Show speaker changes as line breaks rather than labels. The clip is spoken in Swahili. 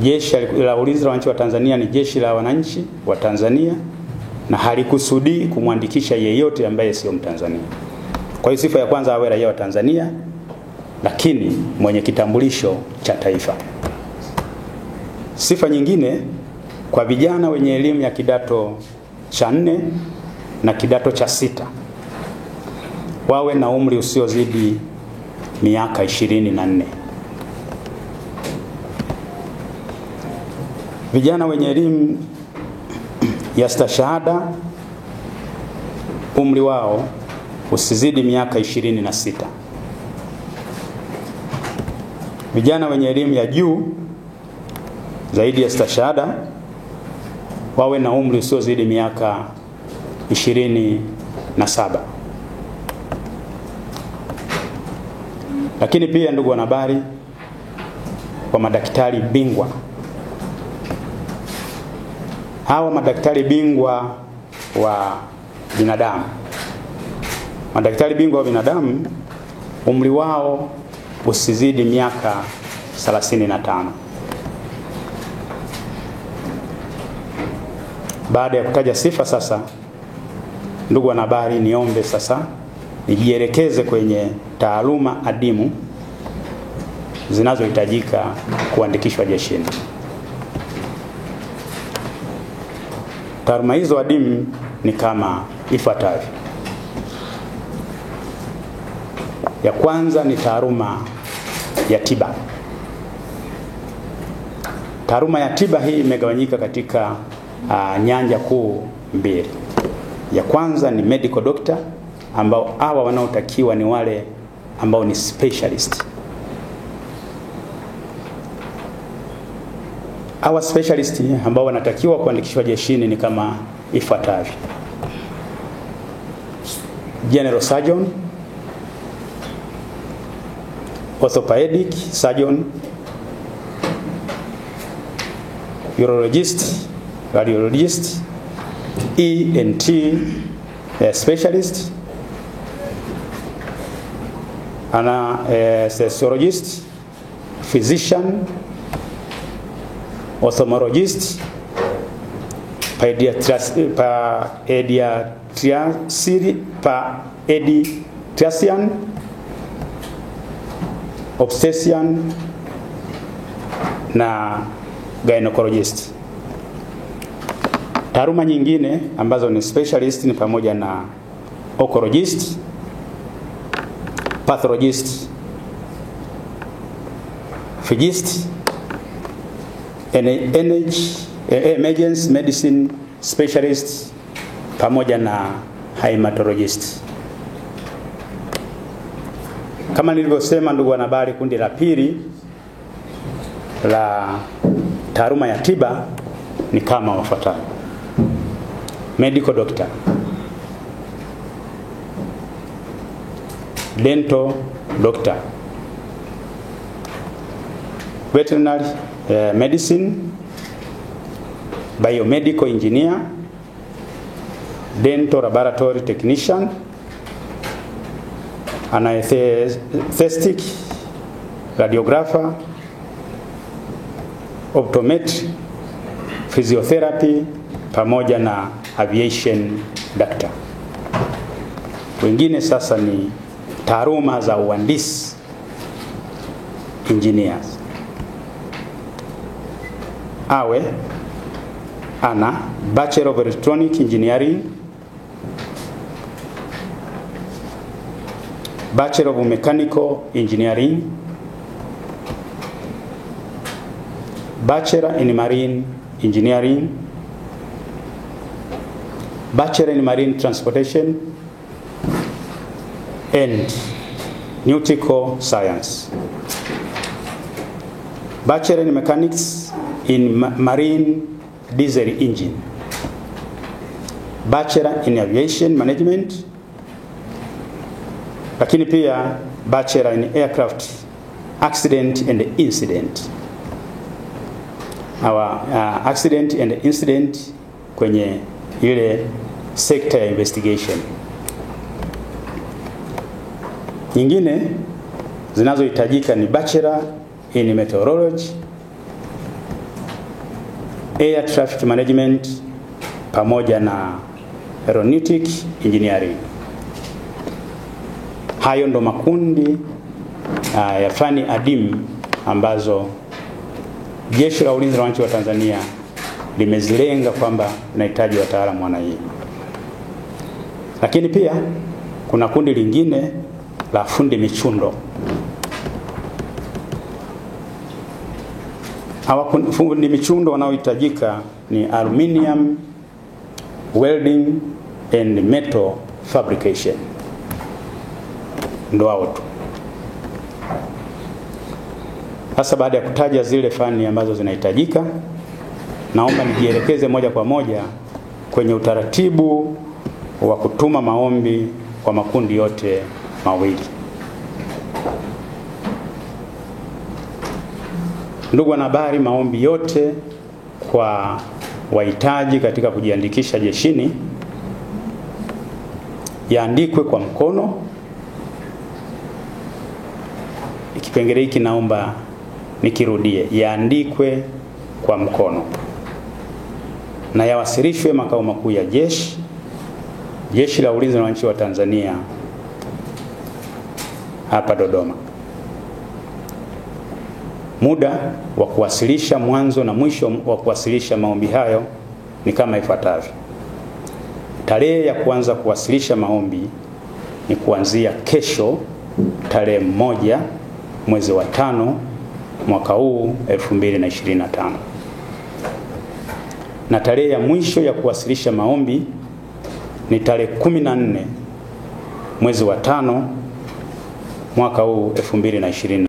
Jeshi la Ulinzi la Wananchi wa Tanzania ni jeshi la wananchi wa Tanzania na halikusudii kumwandikisha yeyote ambaye sio Mtanzania. Kwa hiyo sifa ya kwanza awe raia wa Tanzania lakini mwenye kitambulisho cha taifa. Sifa nyingine kwa vijana wenye elimu ya kidato cha 4 na kidato cha 6 wawe na umri usiozidi miaka 24. Vijana wenye elimu ya stashahada umri wao usizidi miaka 26. Vijana wenye elimu ya juu zaidi ya stashahada wawe na umri usiozidi miaka 27. Lakini pia ndugu wanahabari, kwa madaktari bingwa, hawa madaktari bingwa wa binadamu, madaktari bingwa wa binadamu umri wao usizidi miaka 35. Baada ya kutaja sifa sasa, ndugu wanahabari, niombe sasa nijielekeze kwenye taaluma adimu zinazohitajika kuandikishwa jeshini. Taaluma hizo adimu ni kama ifuatavyo. Ya kwanza ni taaluma ya tiba. Taaluma ya tiba hii imegawanyika katika nyanja kuu mbili. Ya kwanza ni medical doctor, ambao hawa wanaotakiwa ni wale ambao ni specialist. Hawa specialist ambao wanatakiwa kuandikishwa jeshini ni kama ifuatavyo: general surgeon, orthopedic surgeon, urologist, radiologist, ENT specialist, anesthesiologist, physician, ophthalmologist, pediatrician, obstetrician na gynecologist. Taaluma nyingine ambazo ni specialist ni pamoja na oncologist, pathologist, physicist, emergency medicine specialist pamoja na hematologist. Kama nilivyosema, ndugu wanahabari, kundi la pili la taaluma ya tiba ni kama wafuatavyo: medical doctor, dental doctor, veterinary medicine, biomedical engineer, dental laboratory technician, anesthetic, radiographer, optometry, physiotherapy pamoja na aviation doctor. Wengine sasa ni taaluma za uhandisi, engineers. Awe ana Bachelor of Electronic Engineering, Bachelor of Mechanical Engineering, Bachelor in Marine Engineering, Bachelor in Marine Transportation and Nautical Science, Bachelor in Mechanics in Marine Diesel Engine, Bachelor in Aviation Management, lakini pia Bachelor in Aircraft Accident and Incident. Our accident and incident kwenye ile sector ya investigation. Nyingine zinazohitajika ni Bachelor in Meteorology, Air Traffic Management pamoja na Aeronautic Engineering. Hayo ndo makundi ya fani adimu ambazo Jeshi la Ulinzi la Wananchi wa Tanzania limezilenga kwamba linahitaji wataalamu wana hii. Lakini pia kuna kundi lingine la fundi michundo. Hawa fundi michundo wanaohitajika ni aluminium welding and metal fabrication. Ndo hao tu. Sasa baada ya kutaja zile fani ambazo zinahitajika, naomba nijielekeze moja kwa moja kwenye utaratibu wa kutuma maombi kwa makundi yote mawili. Ndugu wanahabari, maombi yote kwa wahitaji katika kujiandikisha jeshini yaandikwe kwa mkono. Kipengele hiki naomba nikirudie, yaandikwe kwa mkono na yawasilishwe makao makuu ya Jeshi la Ulinzi la Wananchi wa Tanzania hapa Dodoma. Muda wa kuwasilisha, mwanzo na mwisho wa kuwasilisha maombi hayo ni kama ifuatavyo. Tarehe ya kuanza kuwasilisha maombi ni kuanzia kesho tarehe 1 mwezi wa 5 mwaka huu 2025. Na tarehe ya mwisho ya kuwasilisha maombi ni tarehe 14 mwezi wa 5 mwaka huu 2025.